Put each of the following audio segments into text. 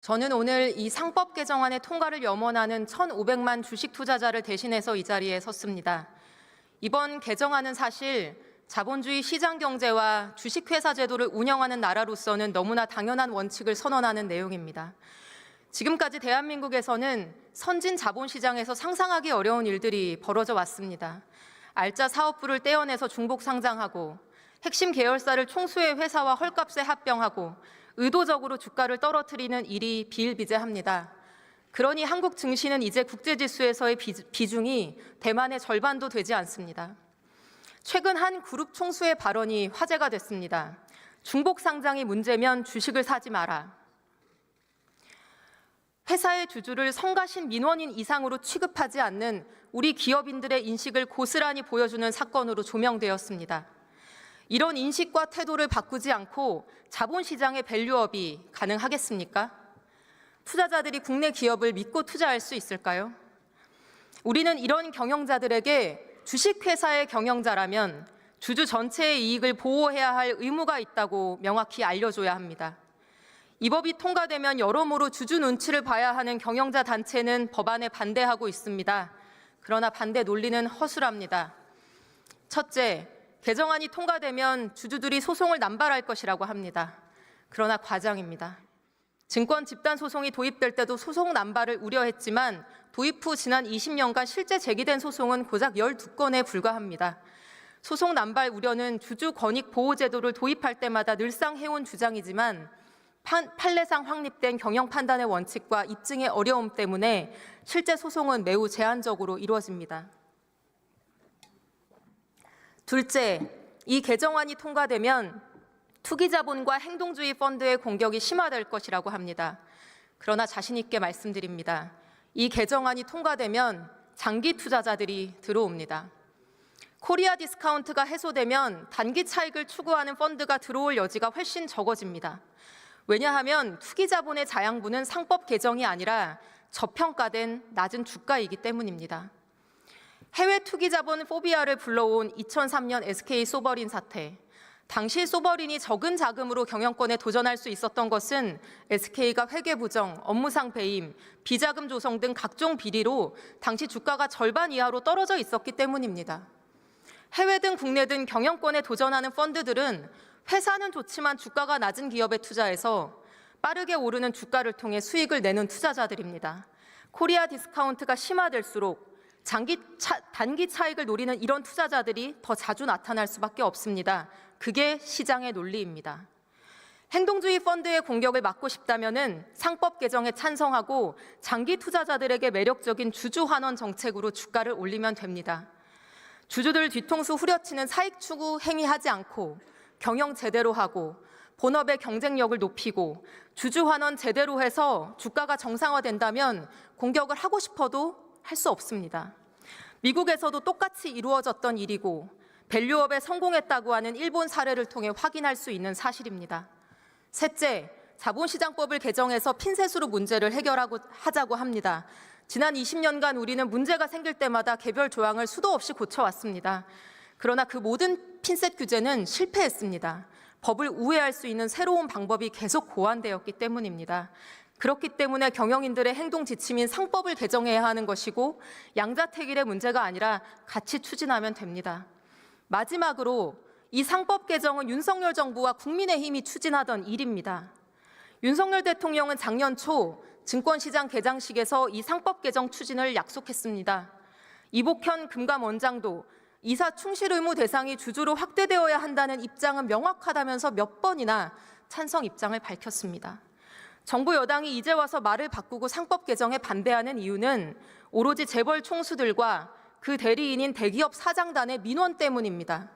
저는 오늘 이 상법 개정안의 통과를 염원하는 1,500만 주식 투자자를 대신해서 이 자리에 섰습니다. 이번 개정안은 사실 자본주의 시장 경제와 주식회사 제도를 운영하는 나라로서는 너무나 당연한 원칙을 선언하는 내용입니다. 지금까지 대한민국에서는 선진 자본시장에서 상상하기 어려운 일들이 벌어져 왔습니다. 알짜 사업부를 떼어내서 중복 상장하고 핵심 계열사를 총수의 회사와 헐값에 합병하고 의도적으로 주가를 떨어뜨리는 일이 비일비재합니다. 그러니 한국 증시는 이제 국제지수에서의 비중이 대만의 절반도 되지 않습니다. 최근 한 그룹 총수의 발언이 화제가 됐습니다. 중복 상장이 문제면 주식을 사지 마라. 회사의 주주를 성가신 민원인 이상으로 취급하지 않는 우리 기업인들의 인식을 고스란히 보여주는 사건으로 조명되었습니다. 이런 인식과 태도를 바꾸지 않고 자본시장의 밸류업이 가능하겠습니까? 투자자들이 국내 기업을 믿고 투자할 수 있을까요? 우리는 이런 경영자들에게 주식회사의 경영자라면 주주 전체의 이익을 보호해야 할 의무가 있다고 명확히 알려줘야 합니다. 이 법이 통과되면 여러모로 주주 눈치를 봐야 하는 경영자 단체는 법안에 반대하고 있습니다. 그러나 반대 논리는 허술합니다. 첫째, 개정안이 통과되면 주주들이 소송을 남발할 것이라고 합니다. 그러나 과장입니다. 증권 집단 소송이 도입될 때도 소송 남발을 우려했지만 도입 후 지난 20년간 실제 제기된 소송은 고작 12건에 불과합니다. 소송 남발 우려는 주주 권익 보호 제도를 도입할 때마다 늘상 해온 주장이지만 판례상 확립된 경영 판단의 원칙과 입증의 어려움 때문에 실제 소송은 매우 제한적으로 이루어집니다. 둘째, 이 개정안이 통과되면 투기자본과 행동주의 펀드의 공격이 심화될 것이라고 합니다. 그러나 자신 있게 말씀드립니다. 이 개정안이 통과되면 장기 투자자들이 들어옵니다. 코리아 디스카운트가 해소되면 단기 차익을 추구하는 펀드가 들어올 여지가 훨씬 적어집니다. 왜냐하면 투기자본의 자양분은 상법 개정이 아니라 저평가된 낮은 주가이기 때문입니다. 해외 투기자본 포비아를 불러온 2003년 SK 소버린 사태. 당시 소버린이 적은 자금으로 경영권에 도전할 수 있었던 것은 SK가 회계 부정, 업무상 배임, 비자금 조성 등 각종 비리로 당시 주가가 절반 이하로 떨어져 있었기 때문입니다. 해외 등 국내 등 경영권에 도전하는 펀드들은 회사는 좋지만 주가가 낮은 기업에 투자해서 빠르게 오르는 주가를 통해 수익을 내는 투자자들입니다. 코리아 디스카운트가 심화될수록 단기 차익을 노리는 이런 투자자들이 더 자주 나타날 수밖에 없습니다. 그게 시장의 논리입니다. 행동주의 펀드의 공격을 막고 싶다면 상법 개정에 찬성하고 장기 투자자들에게 매력적인 주주 환원 정책으로 주가를 올리면 됩니다. 주주들 뒤통수 후려치는 사익 추구 행위하지 않고 경영 제대로 하고 본업의 경쟁력을 높이고 주주 환원 제대로 해서 주가가 정상화된다면 공격을 하고 싶어도 할 수 없습니다. 미국에서도 똑같이 이루어졌던 일이고 밸류업에 성공했다고 하는 일본 사례를 통해 확인할 수 있는 사실입니다. 셋째, 자본시장법을 개정해서 핀셋으로 문제를 해결하자고 합니다. 지난 20년간 우리는 문제가 생길 때마다 개별 조항을 수도 없이 고쳐왔습니다. 그러나 그 모든 핀셋 규제는 실패했습니다. 법을 우회할 수 있는 새로운 방법이 계속 고안되었기 때문입니다. 그렇기 때문에 경영인들의 행동 지침인 상법을 개정해야 하는 것이고 양자택일의 문제가 아니라 같이 추진하면 됩니다. 마지막으로 이 상법 개정은 윤석열 정부와 국민의힘이 추진하던 일입니다. 윤석열 대통령은 작년 초 증권시장 개장식에서 이 상법 개정 추진을 약속했습니다. 이복현 금감원장도 이사 충실 의무 대상이 주주로 확대되어야 한다는 입장은 명확하다면서 몇 번이나 찬성 입장을 밝혔습니다. 정부 여당이 이제 와서 말을 바꾸고 상법 개정에 반대하는 이유는 오로지 재벌 총수들과 그 대리인인 대기업 사장단의 민원 때문입니다.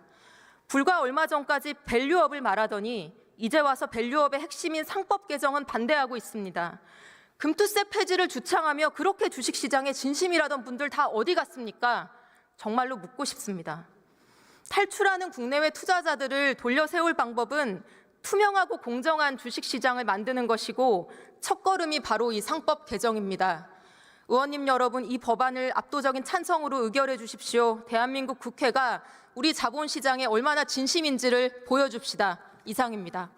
불과 얼마 전까지 밸류업을 말하더니 이제 와서 밸류업의 핵심인 상법 개정은 반대하고 있습니다. 금투세 폐지를 주창하며 그렇게 주식시장에 진심이라던 분들 다 어디 갔습니까? 정말로 묻고 싶습니다. 탈출하는 국내외 투자자들을 돌려 세울 방법은 투명하고 공정한 주식시장을 만드는 것이고 첫걸음이 바로 이 상법 개정입니다. 의원님 여러분, 이 법안을 압도적인 찬성으로 의결해 주십시오. 대한민국 국회가 우리 자본시장에 얼마나 진심인지를 보여줍시다. 이상입니다.